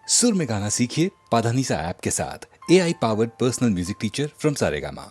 सुर में गाना सीखिए पाधानीसा ऐप के साथ। AI powered personal music teacher from Saregama.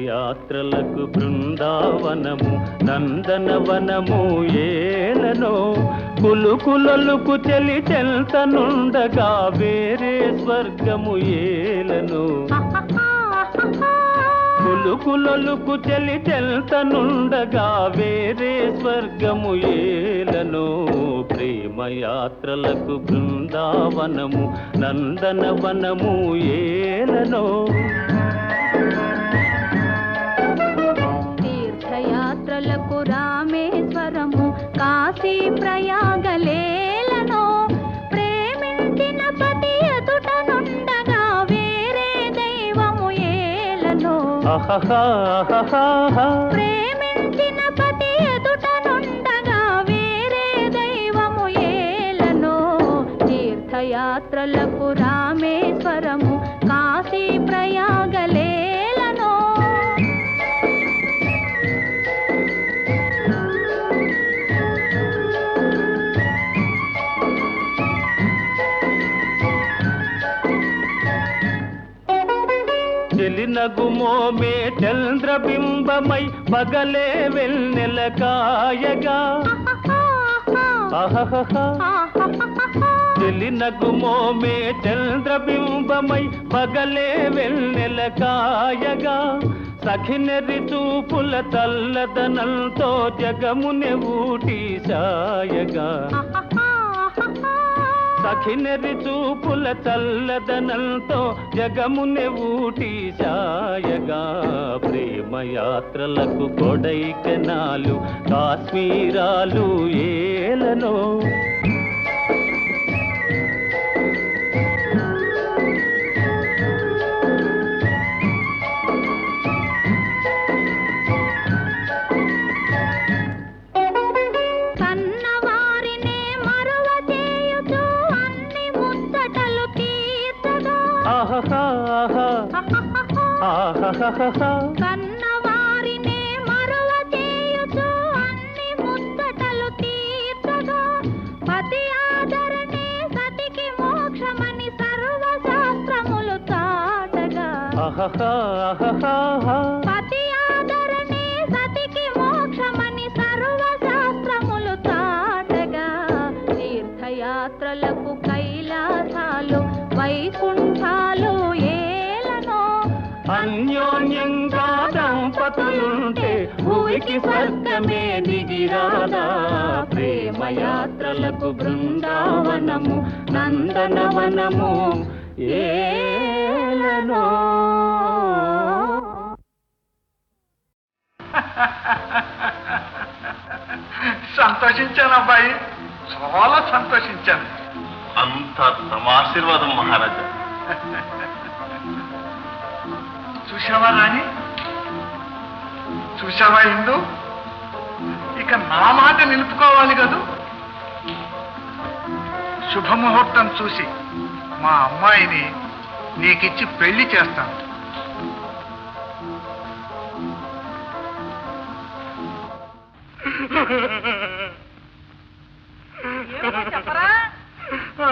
యాత్రలకు బృందావనము నందనవనము ఏలనో కులుకులలుకు చెలి చెల్తనుండగా వేరే స్వర్గము ఏలనో కులుకులలుకు చెలి చెల్తనుండగా వేరే స్వర్గము ఏలనో ప్రేమయాత్రలకు బృందావనము నందనవనము ఏలనో తీర్థయాత్రలకు రామేశ్వరము కాశీ ప్రయాగలేలను ప్రేమించిన పతి ఎదుట నుండగా వేరే దైవము ఏలను ప్రేమించిన పతి ఎదుట నుండగా వేరే దైవము ఏలను తీర్థయాత్రలకు రామేశ్వరము కాశీ ప్రయాగలేలను చెలినగుమోమే చంద్రబింబమై పగలే వెన్నెల కాయగా చెలినగుమోమే చంద్రబింబమై పగలే వెన్నెల కాయగా సఖినెరి చూపుల తల్లదనంతో జగముని ఊటి సాయగా సఖినెరి చూపుల చల్లదనంతో జగముని ఊటి సాయగా ప్రేమయాత్రలకు కొడైకెనాలు కాశ్మీరాలు ఏలనో కన్నవారినే మరువ చేయుచు అన్ని ముచ్చటలు తీర్చగా పతి ఆదరణే సతికి మోక్షమని సర్వశాస్త్రములు చాటగా పతి ఆదరణే సతికి మోక్షమని సర్వశాస్త్రములు చాటగా తీర్థయాత్రలకు కైలాసాలు వైకుంఠాలు అన్యోన్యంగా దంపతులుంటే భూమికి స్వర్గమే దిగిరాదా ప్రేమయాత్రలకు బృందావనము నందనవనము ఏలనో సంతోషించాను అబ్బాయి, చాలా సంతోషించాను. అంతా తమ ఆశీర్వాదం మహారాజా. చూశావా రాణి, చూశావా ఇందు, ఇక నా మాట నిలుపుకోవాలి కదూ. శుభముహూర్తం చూసి మా అమ్మాయిని నీకిచ్చి పెళ్లి చేస్తాను.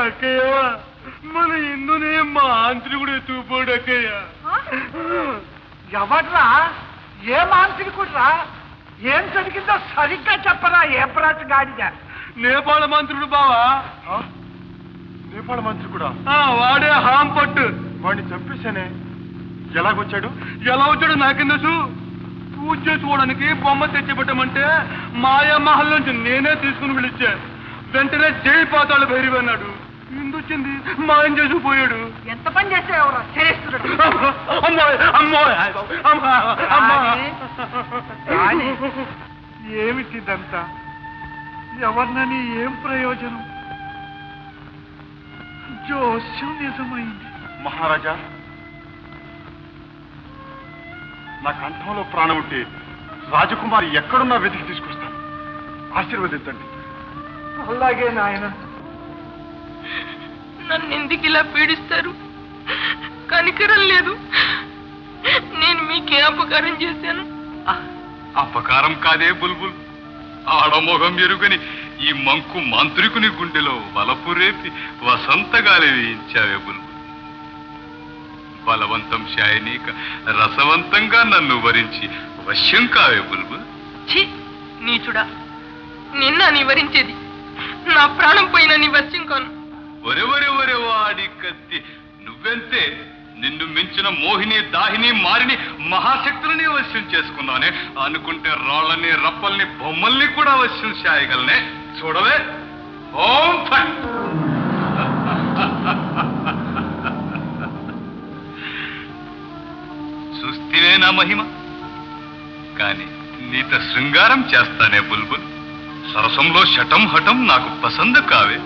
అక్కయ్య, మన ఇందునే మాంత్రికుడు ఎత్తుకుపోడు అక్కయ్య. ఎవడ్రా? ఏ మాంత్రికుడ్రా? ఏం జరిగిందో సరిగ్గా చెప్పరా ఏ ప్రాచ గాడిగా. నేపాళ మంత్రుడు బావా. నేపాళ మంత్రికుడా? వాడే హాం పట్టు. వాడిని చంపేశానే. ఎలాగొచ్చాడు? ఎలా వచ్చాడు నాకేం తెలుసు. పూజ చేసుకోవడానికి బొమ్మ తెచ్చిపెట్టమంటే మాయా మహల్ నుంచి నేనే తీసుకుని పిలిచా. వెంటనే జై పాతాళ భైరవి అన్నాడు. ఇందొచ్చింది మాయం చేసుకుపోయాడు. ఎంత పని చేసేవరా శ్రేష్ఠుడు. ఏమిటిదంతా? ఎవరినని ఏం ప్రయోజనం? జోస్యం నిజమైంది. మహారాజా, నా కంఠంలో ప్రాణం ఉంటే రాజకుమారి ఎక్కడున్నా వెతికి తీసుకొస్తాను. ఆశీర్వదించండి. అలాగే నాయన. నన్ను ఎందుకు ఇలా పీడిస్తారు? కనికరం లేదు. నేను మీకే అపకారం చేశాను? అపకారం కాదే బుల్బుల్. ఆడమోహం ఎరుగని ఈ మంకు మాంత్రికుని గుండెలో వలపు రేపి వసంతగాలి వేయించావే బుల్బుల్. బలవంతం శాయనీక రసవంతంగా నన్ను వరించి వశ్యం కావే బుల్బుల్. ఛీ నీచుడా, నిన్న నివరించేది. నా ప్రాణం పోయిన నీ వశ్యం కాను. ఒరే వాడి కత్తి, నువ్వెంతే. నిన్ను మించిన మోహిని దాహిని మారిని మహాశక్తులని వశ్యం చేసుకున్నానే. అనుకుంటే రాళ్ళని రప్పల్ని బొమ్మల్ని కూడా వశ్యం చేయగలనే. చూడవే. ఓం ఫట్. చూస్తేనే నా మహిమ. కాని నీతో శృంగారం చేస్తానే బుల్బుల్. సరసంలో శటం హఠం నాకు పసంద కావే.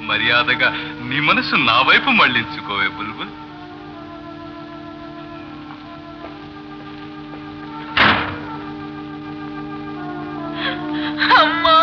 మర్యాదగా నీ మనసు నా వైపు మళ్లించుకోవే బుల్బుల్. అమ్మా,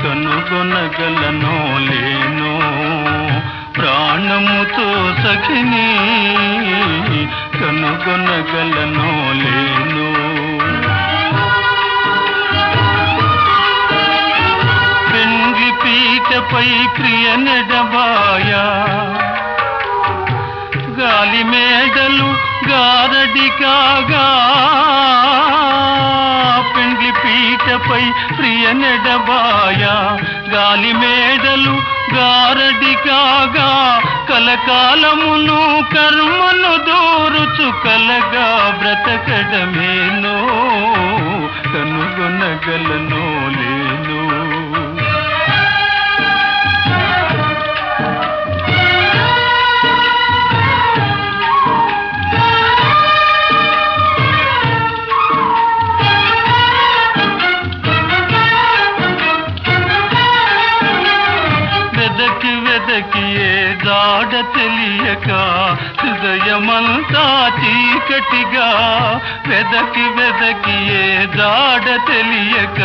కనుగొనగలనో లేను ప్రాణముతో సఖిని, కనుగొనగలనో లేను. పెండ్లి పీటపై క్రియ నెడబాయా, గాలి మేడలు గారడి కాగా. పెండ్లి పీటపై ప్రియ నెడబాయా, గాలి మేడలు గారడి కాగా. కలకాలమును కర్మను దూరుచు కలగా బ్రతకడమేనో, కనుగొనగలనో లేను. వెదకి ఏ జాడ తెలియక హృదయమంతా చీకటిగా. వెదకి ఏ జాడ తెలియక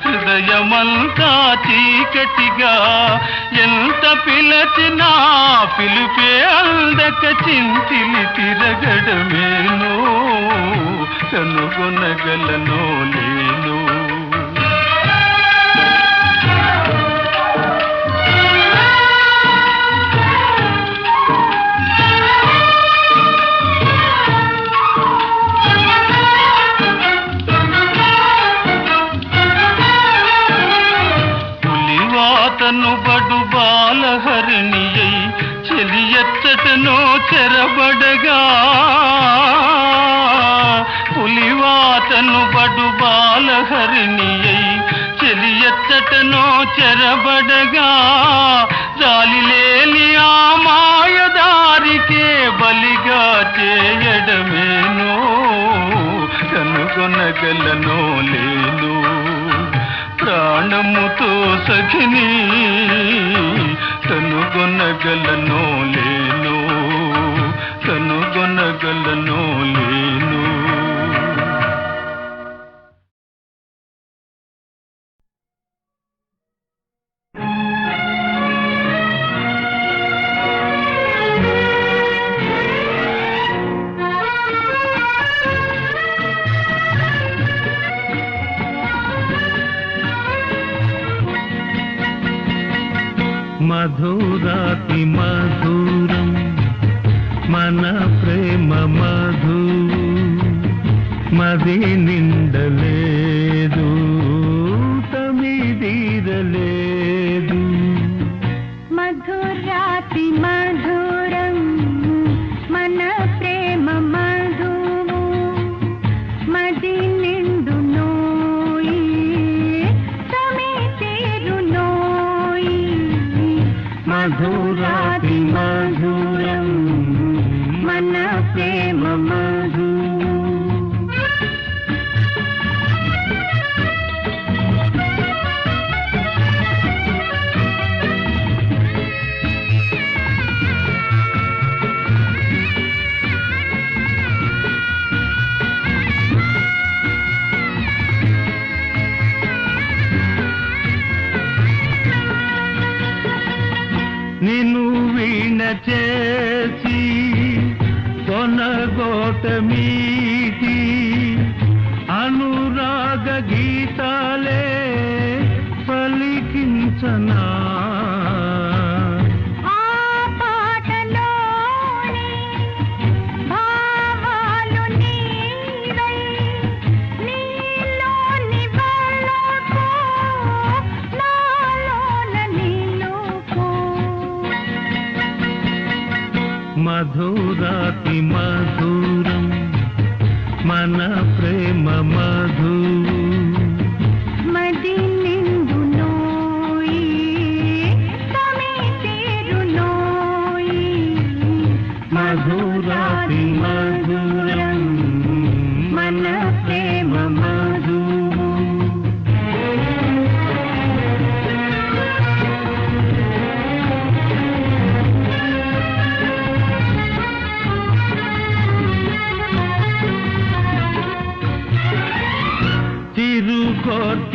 హృదయమంతా చీకటిగా. ఎంత పిలచినా పిలుపే అందక చింతిలి తిరగడమేనో, కనుగొనగలనో లేను. తను బడు బాలహరిణియై చెలియచ్చటనో చెరబడగా. పులివాతను బడు బాలహరిణియై చెలియచ్చటనో చెరబడగా. జాలిలేని ఆ మాయదారికే బలిగా చేయడమేనో, కనుగొనగలనో లేను. ప్రాణముతో సఖిని, కనుగొనగలనో లేను. కనుగొనగలనో లేను. మధురాతి మధురం మన ప్రేమ మధు, మది నిండలేదు తమిదీరలేదు. మధురాతి మధురం మన ప్రేమ మధువు, మధురాతి మధురం మన ప్రేమ మధు. నిన్ను వీణ చేసి కొనగోట మీటి అనురాగ గీతాలే పలికించనా. ఆ పాటలోని భావాలు నీవై నీలోని వెలుగు నాలోన నిలుపు. మధురాతి మధురం మన ప్రేమ మధు. మది నిండు నోయి తమితేరు నోయి. మధురాతి మధురం మన ప్రేమ మధు.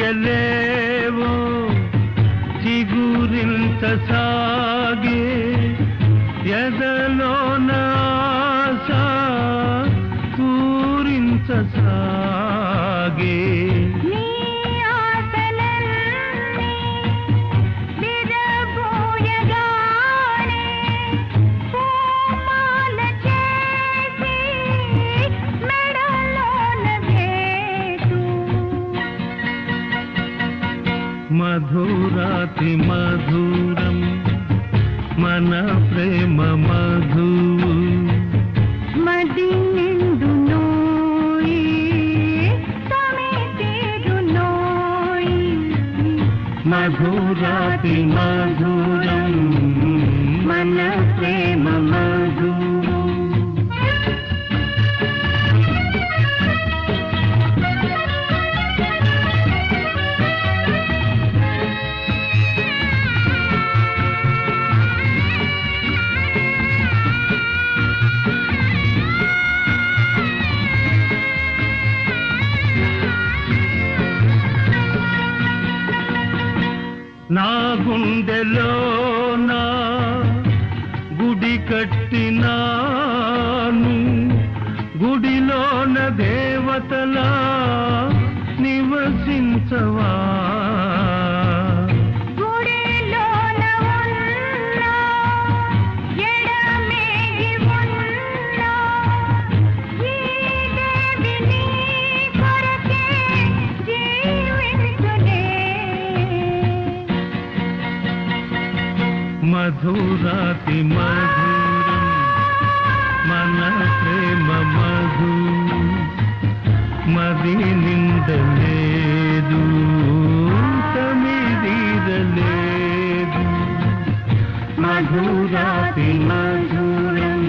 తిరుగోర్కెలేవో చిగురింత సాగే ఎదలోన ఆశ పూరించ సాగే. నీ ఆశలన్నీ విరబోయగానే పూమాల చేసి మెడలోన వేటు. మధురాతి మధురం మన ప్రేమ మధు. మది నిండు నోయి తమితేరు నోయి. మధురాతి మధురం మన ప్రేమ మధు. నా గుండెలోన గుడి కట్టినాను, గుడిలోన దేవతలా నివసించవా. గుడిలోన ఉన్న ఎడమేగి ఉన్న ఈ దేవి నీ కొరకే జీవించునే. మధురాతి మధురం మన ప్రేమ మధు. మది నిందలేదు తమిదీరలేదు. మధురాతి మధురం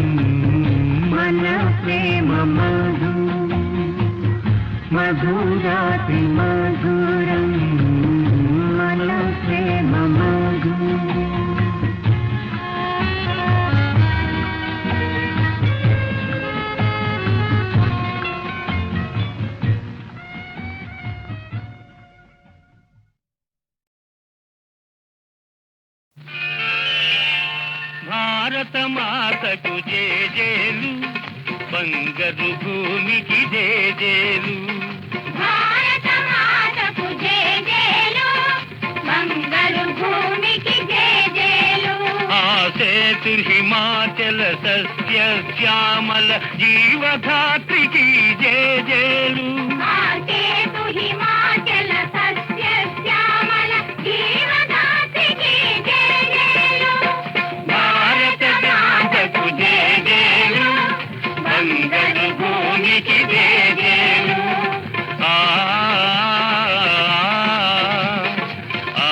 మన ప్రేమ మధు. మధురాతి మధురం మన ప్రేమ మధు. భారత మాతకు జేజేలు, బంగారు భూమికి జేజేలు. భారత మాతకు జేజేలు, బంగారు భూమికి జేజేలు. ఆ సేతు హిమాచల సస్య శ్యామల జీవధాత్రికి జేజేలు. ఆ సేతు హిమాచల సస్య శ్యామల జీవదాత్రికి జేజేలు. భారత మాతకు జేజేలు, బంగారు భూమికి జేజేలు. ఆ ఆ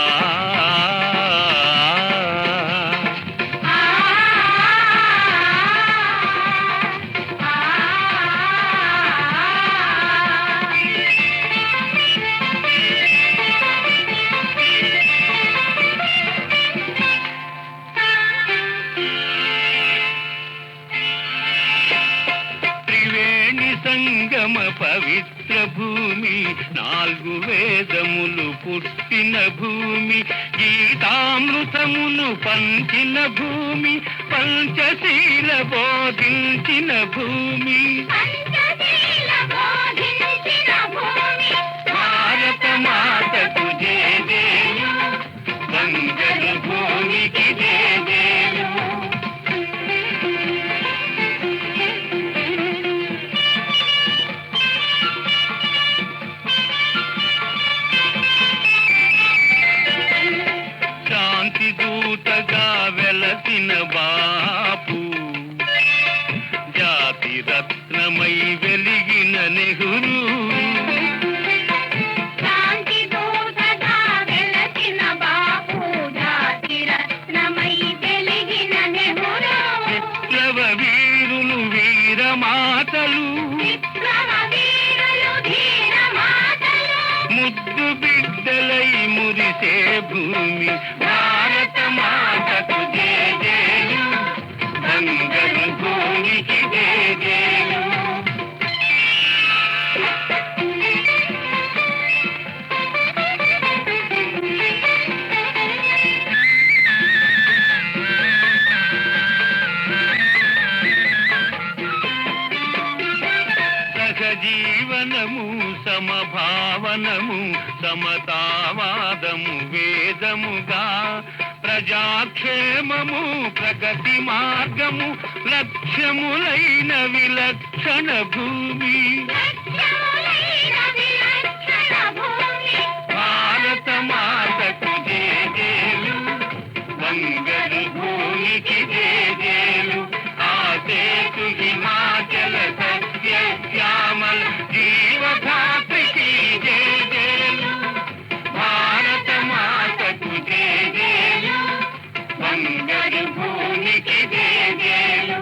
పవిత్ర భూమి, 4 వేదములు పుట్టిన భూమి, గీతామృతమును పంచిన భూమి, పంచశీల బోధించిన భూమి, పంచశీల బోధించిన భూమి, భారత మాతకు జయజేలు, బంగారు భూమికి జయజేలు. శాంతి దూతగా వెలసిన బాపు, జాతి రత్నమై వెలిగిన నెహ్రూ, శాంతి దూతగా వెలసిన బాపు, జాతి రత్నమై వెలిగిన నెహ్రూ, విప్లవ వీరులు వీరమాతలు, విప్లవ వీరులు ధీర మాతలు, ముద్దు బిడ్డలై మురిసే భూమి, భారత మాతకు జయజేలు, బంగారు భూమికి జయజేలు. సహజీవనము, సమభావనము, సమతావాదము వేదముగా, ప్రజాక్షేమము ప్రగతి మార్గము, లక్ష్యములైన విలక్షణ భూమి, లక్ష్యములైన విలక్షణ భూమి, భారత మాతకు జయజేలు, బంగారు భూమికి జయజేలు. ఆసేతు హిమాచల సత్య శ్యామల జీవధాత్రికి జయజేలు, భారత మాతకు జయజేలు, బంగారు భూమికి జయజేలు.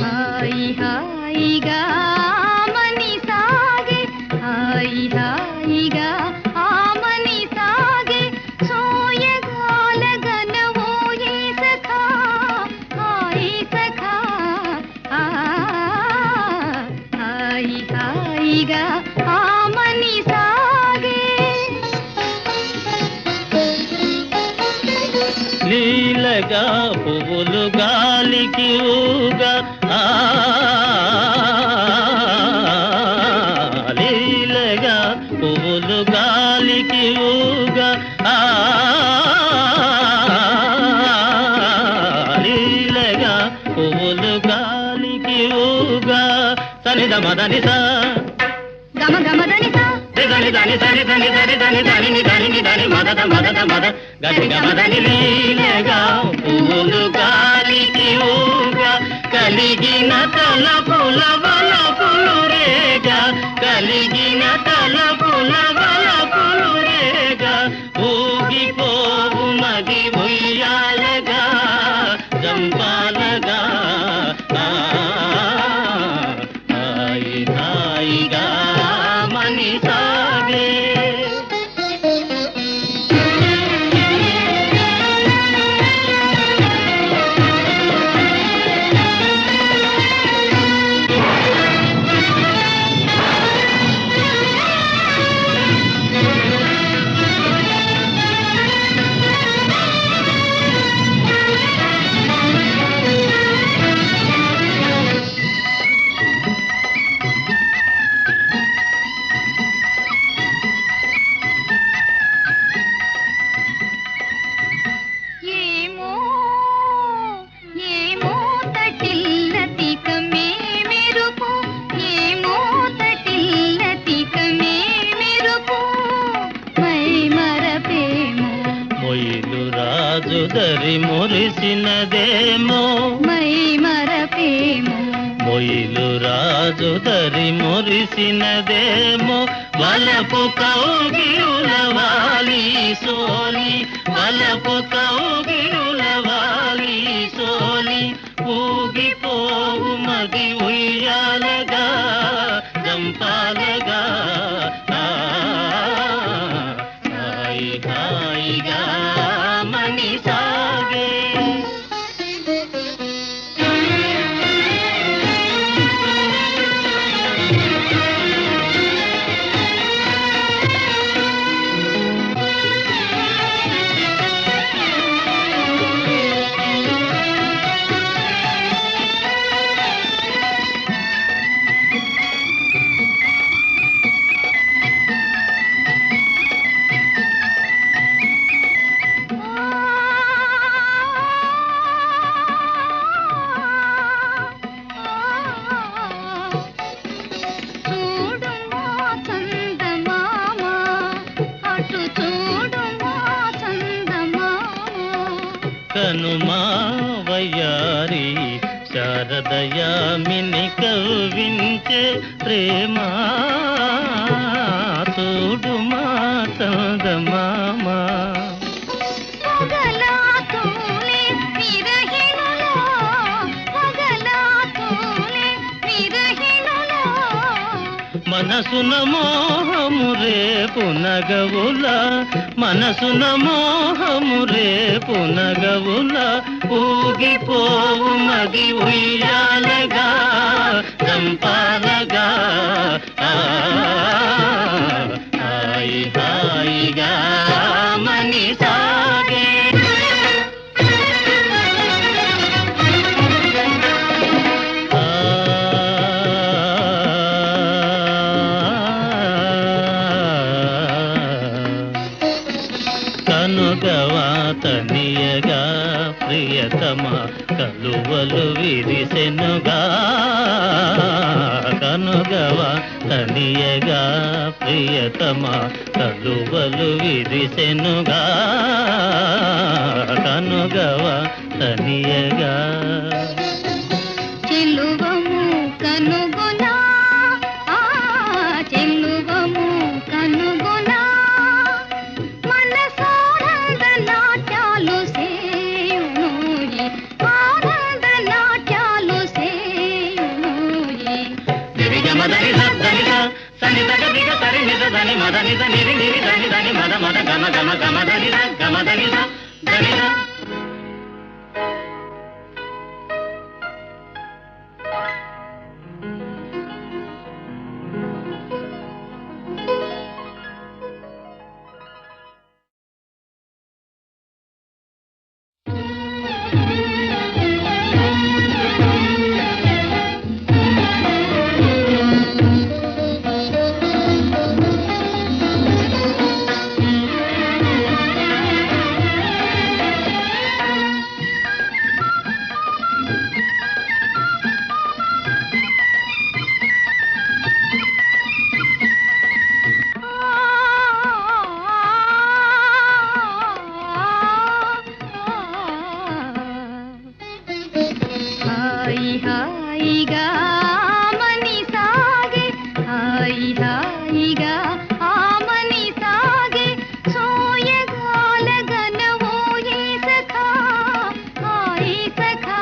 హాయి హాయిగా మని సాగే, హాయి హాయిగా ఆమని సాగే, సోయగాల గనవోయే సఖా, హాయి సఖా, హాయి హాయిగా ఆమని సాగే. లీలగా పువ్వులు గాలికి ఊగా, లీలగా పువ్వులు గాలికి ఊగా, లీలగా పువ్వులు గాలికి ఊగా. సనిద మదనిస గమ గమదని సా, దని దని దని దని దని దని దని దని దని మదద మదద మద గది గమదని. లీలగా పువ్వులు గాలికి ఊగా, కలిగిన తలపుల వలపులు రేగా, కలిగిన తలపుల వలపులు రేగా, ఊగిపోవు మది ఉయ్యాలగా, జంపాలగా, హాయి హాయిగా మని సాగే. మొయిలు రాజు దరి మురిసినదేమో మై మరపేమో మొయిలు రాజు దరి మురిసినదేమో వలపు కౌగిరుల వాలి సోలి వలపు కౌగిరుల వాలి సోలి ఊగిపోవు మది ఉయ్యాలగా జంపాలగా హాయి హాయిగా మణి సాగే చూడుమా చందమామ అటు చూడుమా చందమామ కనుమా వయ్యారి శారదయామిని కవ్వించే ప్రేమ చూడుమా చందమామా పగలాతోనే విరహిణులో పగలాతోనే విరహిణులో మనసున మోహము రేపు నగవుల మనసున మోహము రేపు నగవుల ఊగిపోవు మది ఉయ్యాలగా చంపాలగా హాయి హాయిగా మణి సాగే కనుగవాతనియగా ప్రియతమ కలువలు విరిసెనుగా కనుగవాతనియగా ప్రియతమ కలువలు విరిసెనుగా కనుగవాతనియగా చెల్లువము కనుగొనా ఆ చెల్లువము కనుగొనా మనసానంద నాట్యాలు సేయునోయి ఆనంద నాట్యాలు సేయునోయి నిరిగమదని సద్దనిద సనిదగ దిగ సరి నిద దని మద నిద నిరి నిరి దని దని మద మద గమ గమ గమ దని గమ దని దనిద హాయి హాయిగా మని సాగే హాయి హాయిగా ఆమని సాగే సోయగాల గనవోయే సఖా హాయి సఖా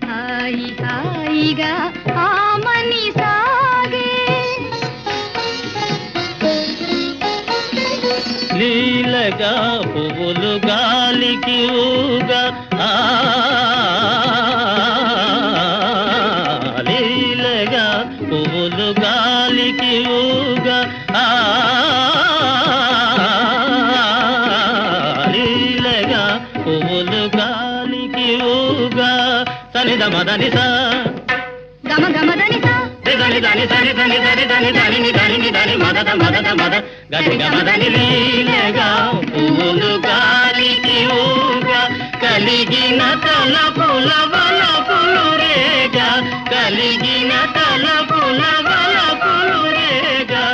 హాయి హాయిగా ఆమని సాగే లీలగా పువ్వులు గాలికి ఊగా లీలగా పువ్వులు గాలికి ఊగా లీలగా పువ్వులు గాలికి ఊగా సనిద మదనిస గమ గమదనిసా దని దని దని దని దని దని దని దని దని మదద మదద మద గది గమదని లీలగా పువ్వులు గాలికి ఊగా కలిగిన తలపుల వలపులు రేగా కలిగిన తలపుల వలపులు రేగా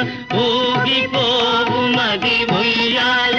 ఊగిపోవు మది ఉయ్యాల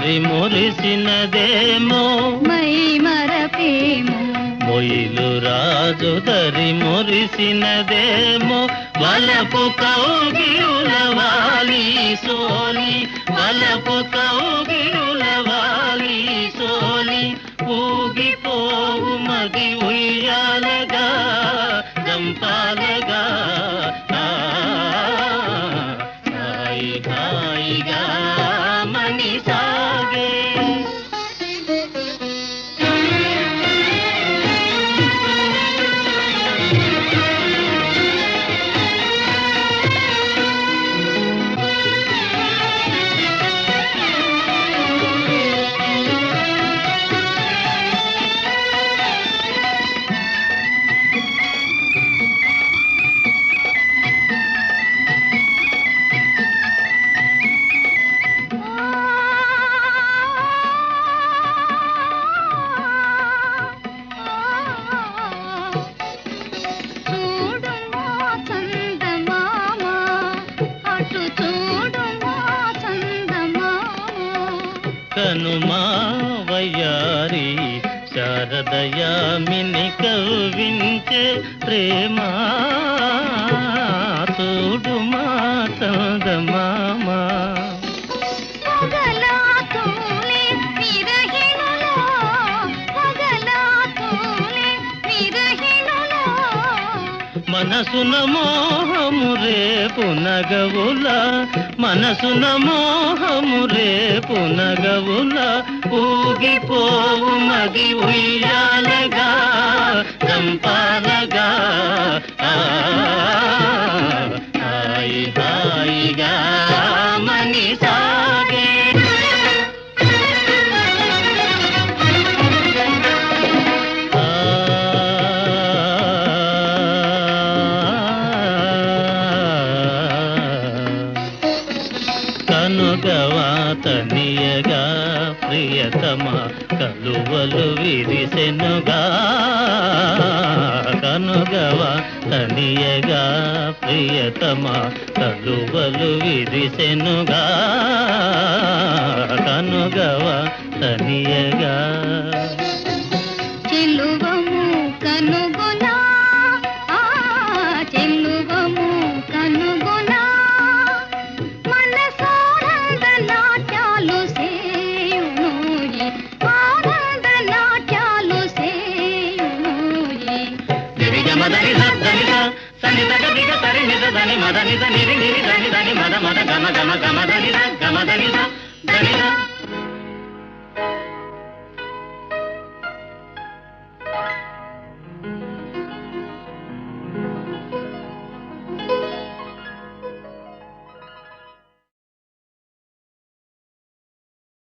దరి మురిసినదేమో మై మరపేమో మొయిలు రాజు దరి మురిసినదేమో వలపు కౌగిరులవాలి సోలి వలపు కౌగిరులవాలి సోలి ఊగిపోవు మది ఉయ్యాలగా దంపాలగా హాయి హాయిగా మని సాగే చూడుమా చందమామ అటు చూడుమా చందమామ కనుమా వయ్యారి శారదయామిని కవ్వించే ప్రేమ చూడుమా చందమామా పగలాతోనే విరహిణులో పగలాతోనే విరహిణులో మనసున మోహము రేపు నగవుల మనసున మోహము రేపు నగవుల ఊగిపోవు మది ఉయ్యాలగా దంపాలగా హాయి హాయిగా మని సాగే కనుగవాతనియగా ప్రియతమ కలువలు విరిసెనుగా కనుగవాతనియగా ప్రియతమ కలువలు విరిసెనుగా కనుగవాతనియగా చెల్లువము కనుగొనా ఆ చెల్లువము కనుగొనా మనసానంద నాట్యాలు సేయునోయి ఆనంద నాట్యాలు సేయునోయి మదని దని సని తగ దిగ సరి నిజ దని మదని నిరి నిరి దని దని మద మద గమ గమ గమ దని గమ దని దని